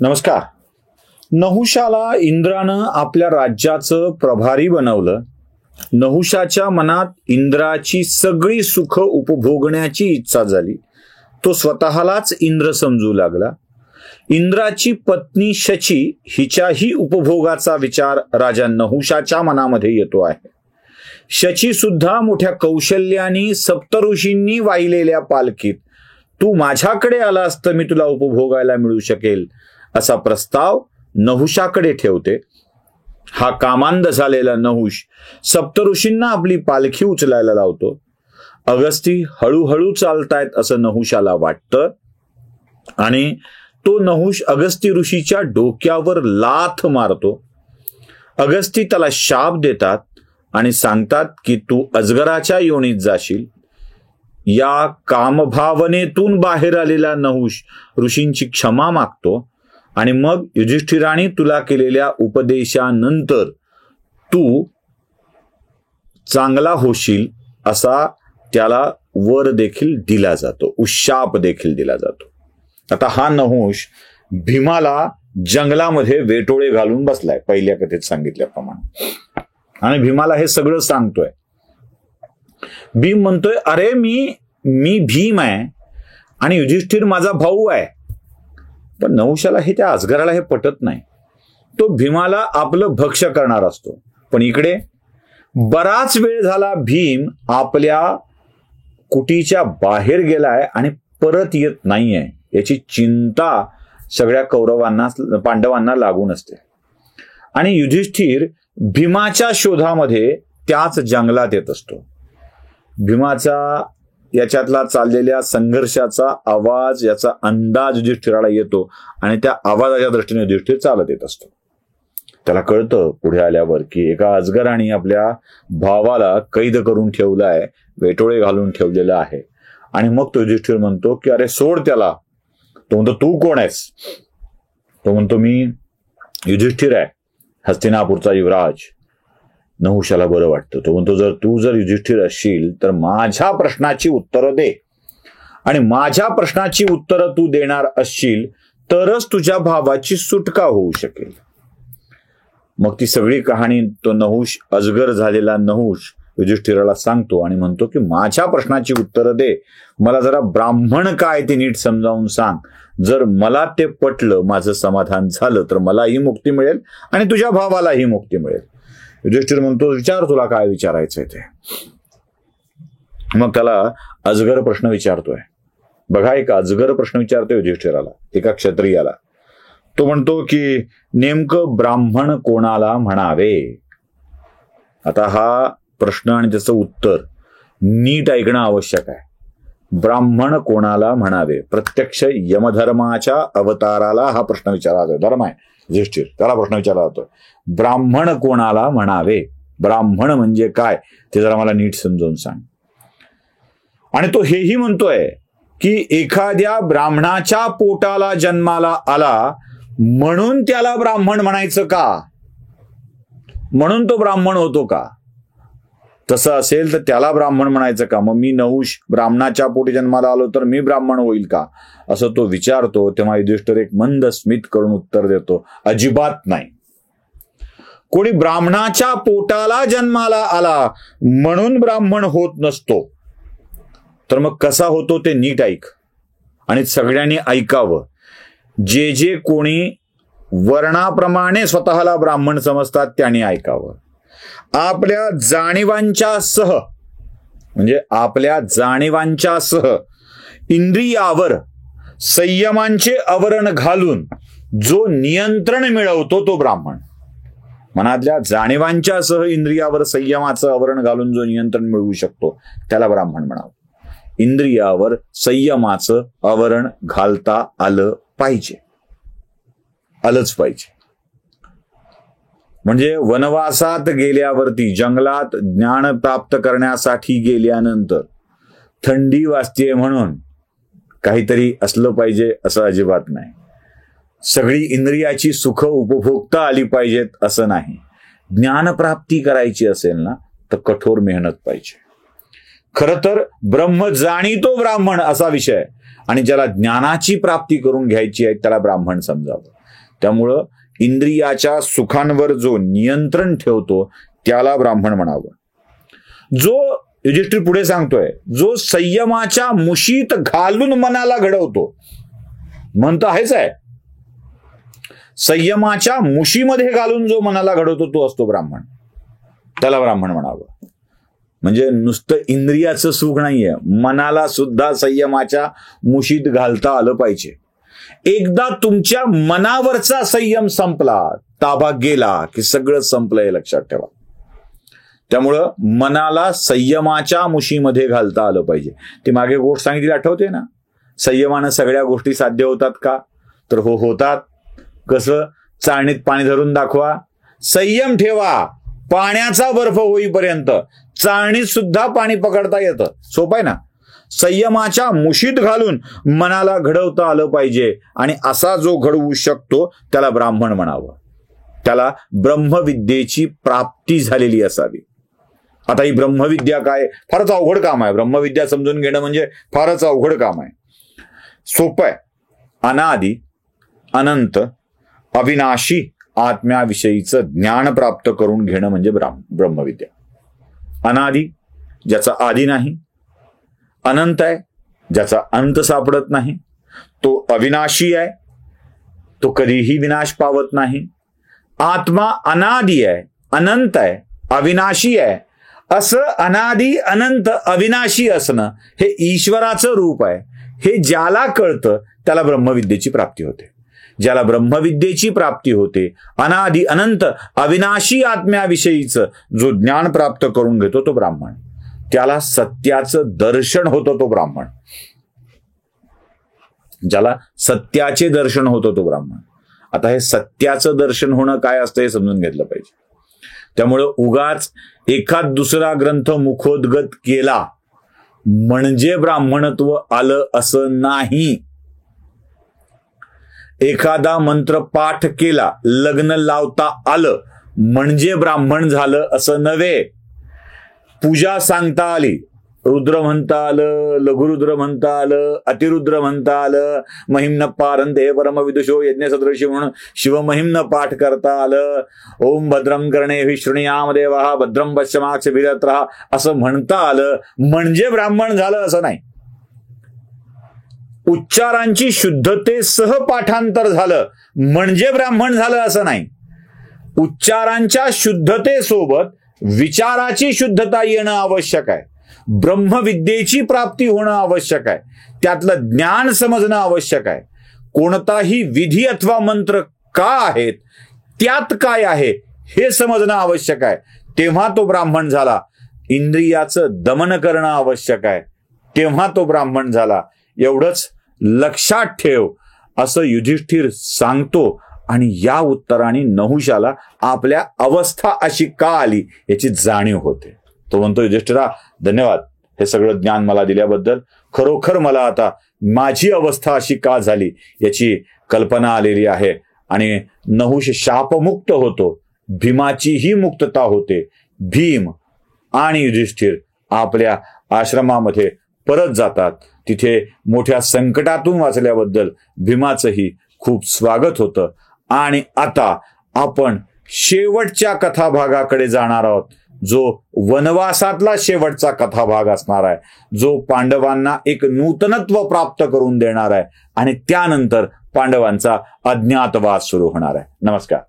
नमस्कार. नहुषाला इंद्रानं आपल्या राज्याचं प्रभारी बनवलं. नहुषाच्या मनात इंद्राची सगळी सुख उपभोगण्याची इच्छा झाली. तो स्वतःलाच इंद्र समजू लागला. इंद्राची पत्नी शची हिच्याही उपभोगाचा विचार राजा नहुषाच्या मनामध्ये येतो आहे. शची सुद्धा मोठ्या कौशल्याने सप्तऋषींनी वाहिलेल्या पालखीत तू माझ्याकडे आलास तर मी तुला उपभोगायला मिळू शकेल असा प्रस्ताव नहुषाकडे ठेवते. हा कामांध झालेला नहुष सप्तऋषींना आपली पालखी उचलायला लावतो. अगस्ती हळूहळू चालतायत असं नहुषाला वाटतं आणि तो नहुष अगस्ती ऋषीच्या डोक्यावर लाथ मारतो. अगस्ती त्याला शाप देतात आणि सांगतात की तू अजगराच्या योनीत जाशील. या कामभावनेतून बाहेर आलेला नहुष ऋषींची क्षमा मागतो आणि मग युधिष्ठिराने तुला केलेल्या उपदेशानंतर तू चांगला होशील असा त्याला वर देखील दिला जातो, उशाप देखील दिला जातो. आता हा नहुष भीमाला जंगलामध्ये वेटोळे घालून बसलाय पहिल्या कथेत सांगितल्याप्रमाणे आणि भीमाला हे सगळं सांगतोय. भीम म्हणतोय अरे मी भीम आहे आणि युधिष्ठिर माझा भाऊ आहे. पण नहुषाला हे त्या अजगराला हे पटत नाही. तो भीमाला आपलं भक्ष्य करणार असतो. पण इकडे बराच वेळ झाला भीम आपल्या कुटीच्या बाहेर गेलाय आणि परत येत नाहीये याची चिंता सगळ्या कौरवांना पांडवांना लागून असते. आणि युधिष्ठिर भीमाच्या शोधामध्ये त्याच जंगलात येत असतो. भीमाचा याच्यातला चाललेल्या संघर्षाचा आवाज याचा अंदाज युधिष्ठिराला येतो आणि त्या आवाजाच्या दृष्टीने युधिष्ठिर चालत येत असतो. त्याला कळतं पुढे आल्यावर की एका अजगराने आपल्या भावाला कैद करून ठेवलाय, वेटोळे घालून ठेवलेला आहे. आणि मग तो युधिष्ठिर म्हणतो की अरे सोड त्याला. तो म्हणतो तू कोण आहेस? तो म्हणतो मी युधिष्ठिर आहे, हस्तिनापूरचा युवराज. नहुषाला बरं वाटतं. तो म्हणतो तू जर युधिष्ठिर असशील तर माझ्या प्रश्नाची उत्तरं दे आणि माझ्या प्रश्नाची उत्तरं तू देणार असशील तरच तुझ्या भावाची सुटका होऊ शकेल. मग ती सगळी कहाणी तो नहुष अजगर झालेला नहुष युधिष्ठिराला सांगतो आणि म्हणतो की माझ्या प्रश्नाची उत्तरं दे, मला जरा ब्राह्मण काय ते नीट समजावून सांग. जर मला ते पटलं, माझं समाधान झालं तर मलाही मुक्ती मिळेल आणि तुझ्या भावालाही मुक्ती मिळेल. युधिष्ठिर म्हणतो विचार तुला काय विचारायचंय ते. मग त्याला अजगर प्रश्न विचारतोय. बघा एक अजगर प्रश्न विचारतोय युधिष्ठिराला, एका क्षत्रियाला. तो म्हणतो की नेमकं ब्राह्मण कोणाला म्हणावे. आता हा प्रश्न आणि त्याचं उत्तर नीट ऐकणं आवश्यक आहे. ब्राह्मण कोणाला म्हणावे. प्रत्यक्ष यमधर्माच्या अवताराला हा प्रश्न विचारला जातो. धर्म आहे युधिष्ठिर, त्याला प्रश्न विचारला जातोय ब्राह्मण कोणाला म्हणावे. ब्राह्मण म्हणजे काय ते जरा मला नीट समजावून सांग. आणि तो हेही म्हणतोय की एखाद्या ब्राह्मणाच्या पोटाला जन्माला आला म्हणून त्याला ब्राह्मण म्हणायचं का, म्हणून तो ब्राह्मण होतो का? तसं असेल तर त्याला ब्राह्मण म्हणायचं का? मग मी नहुष ब्राह्मणाच्या पोटी जन्माला आलो तर मी ब्राह्मण होईल का, असं तो विचारतो. तेव्हा युधिष्ठिर एक मंद स्मित करून उत्तर देतो, अजिबात नाही. कोणी ब्राह्मणाच्या पोटाला जन्माला आला म्हणून ब्राह्मण होत नसतो. तर मग कसा होतो ते नीट ऐक आणि सगळ्यांनी ऐकावं. जे कोणी वर्णाप्रमाणे स्वतःला ब्राह्मण समजतात त्यांनी ऐकावं. आपल्या जाणीवांच्या सह इंद्रियावर संयमांचे आवरण घालून जो नियंत्रण मिळवतो तो ब्राह्मण. मनातल्या जाणीवांच्या सह इंद्रियावर संयमाचं आवरण घालून जो नियंत्रण मिळवू शकतो त्याला ब्राह्मण म्हणावं. इंद्रियावर संयमाचं आवरण घालता आलंच पाहिजे. म्हणजे वनवासात गेल्यावरती, जंगलात ज्ञान प्राप्त करण्यासाठी गेल्यानंतर थंडी वाजतेय म्हणून काहीतरी असलं पाहिजे असं अजिबात नाही. सगळी इंद्रियाची सुख उपभोगता आली पाहिजेत असं नाही. ज्ञानप्राप्ती करायची असेल ना तर कठोर मेहनत पाहिजे. खरं तर ब्रह्म जाणीतो ब्राह्मण असा विषय आणि ज्याला ज्ञानाची प्राप्ती करून घ्यायची आहे त्याला ब्राह्मण समजावं. त्यामुळं इंद्रियाच्या सुखांवर जो नियंत्रण ठेवतो त्याला ब्राह्मण म्हणावं. जो युधिष्ठिर पुढे सांगतोय, जो संयमाच्या मुशीत घालून मनाला घडवतो, म्हणतं आहेच आहे, संयमाच्या मुशीमध्ये घालून जो मनाला घडवतो तो असतो ब्राह्मण, त्याला ब्राह्मण म्हणावं. म्हणजे नुसतं इंद्रियाचं सुख नाहीये, मनाला सुद्धा संयमाच्या मुशीत घालता आलं पाहिजे. एकदा तुमच्या मनावरचा संयम संपला, ताबा गेला की सगळं संपलंय, लक्षात ठेवा. त्यामुळं मनाला संयमाच्या मुशीमध्ये घालता आलं पाहिजे. ती मागे गोष्ट सांगितली आठवते ना, संयमानं सगळ्या गोष्टी साध्य होतात का? तर हो, होतात. कसं? चाळणीत पाणी धरून दाखवा, संयम ठेवा, पाण्याचा बर्फ होईपर्यंत चाळणीत सुद्धा पाणी पकडता येतं. सोपं आहे ना. संयमाच्या मुशीत घालून मनाला घडवता आलं पाहिजे, आणि असा जो घडवू शकतो त्याला ब्राह्मण म्हणावं. त्याला ब्रह्मविद्येची प्राप्ती झालेली असावी. आता ही ब्रह्मविद्या काय? फारच अवघड काम आहे. ब्रह्मविद्या समजून घेणं म्हणजे फारच अवघड काम आहे. सोपं आहे. अनादि अनंत अविनाशी आत्म्याविषयीचं ज्ञान प्राप्त करून घेणं म्हणजे ब्रह्मविद्या. अनादि, ज्याचा आदि नाही, अनंत आहे, ज्याचा अंत सापडत नाही, तो अविनाशी आहे, तो कधीही विनाश पावत नाही. आत्मा अनादि आहे, अनंत आहे, अविनाशी आहे. असं अनादि अनंत अविनाशी असणं हे ईश्वराचं रूप आहे. हे ज्याला कळतं त्याला ब्रह्मविद्येची प्राप्ती होते. ज्याला ब्रह्मविद्येची प्राप्ती होते, अनादि अनंत अविनाशी आत्म्याविषयीचं जो ज्ञान प्राप्त करून घेतो तो ब्राह्मण. त्याला सत्याचं दर्शन होतं तो ब्राह्मण. ज्याला सत्याचे दर्शन होतं तो ब्राह्मण. आता हे सत्याचं दर्शन होणं काय असतं हे समजून घेतलं पाहिजे. त्यामुळं उगाच एखाद दुसरा ग्रंथ मुखोद्गत केला म्हणजे ब्राह्मणत्व आलं असं नाही. एखादा मंत्र पाठ केला, लग्न लावता आलं म्हणजे ब्राह्मण झालं असं नव्हे. पूजा सांगता आली, रुद्र म्हणता आलं, लघुरुद्र म्हणता आलं, अतिरुद्र म्हणता आलं, महिम्न पारंते परमविदुषो यज्ञ सदृशी म्हणून शिवमहिम्न पाठ करता आलं, ओम भद्रम कर्णे शृणुयाम देवाः भद्रम पश्यमाक्षभिरत्रः असं म्हणता आलं म्हणजे ब्राह्मण झालं असं नाही. उच्चारांची शुद्धतेसह पाठांतर झालं म्हणजे ब्राह्मण झालं असं नाही. उच्चारांच्या शुद्धतेसोबत विचाराची शुद्धता येणं आवश्यक आहे. ब्रह्मविद्येची प्राप्ती होणं आवश्यक आहे. त्यातलं ज्ञान समजणं आवश्यक आहे. कोणताही विधी अथवा मंत्र का आहेत, त्यात काय आहे हे समजणं आवश्यक आहे. तेव्हा तो ब्राह्मण झाला. इंद्रियाचं दमन करणं आवश्यक आहे, तेव्हा तो ब्राह्मण झाला. एवढंच लक्षात ठेव असं युधिष्ठिर सांगतो. आणि या उत्तराने नहुषाला आपल्या अवस्था अशी का आली याची जाणीव होते. तो म्हणतो, युधिष्ठिरा धन्यवाद हे सगळं ज्ञान मला दिल्याबद्दल. खरोखर मला आता माझी अवस्था अशी का झाली याची कल्पना आलेली आहे. आणि नहुष शापमुक्त होतो, भीमाचीही मुक्तता होते. भीम आणि युधिष्ठिर आपल्या आश्रमामध्ये परत जातात. तिथे मोठ्या संकटातून वाचल्याबद्दल भीमाचंही खूप स्वागत होतं. आणि आता आपण शेवटच्या कथाभागाकडे जाणार आहोत, जो वनवासातला शेवटचा कथाभाग असणार आहे, जो पांडवांना एक नूतनत्व प्राप्त करून देणार आहे. आणि त्यानंतर पांडवांचा अज्ञातवास सुरू होणार आहे. नमस्कार.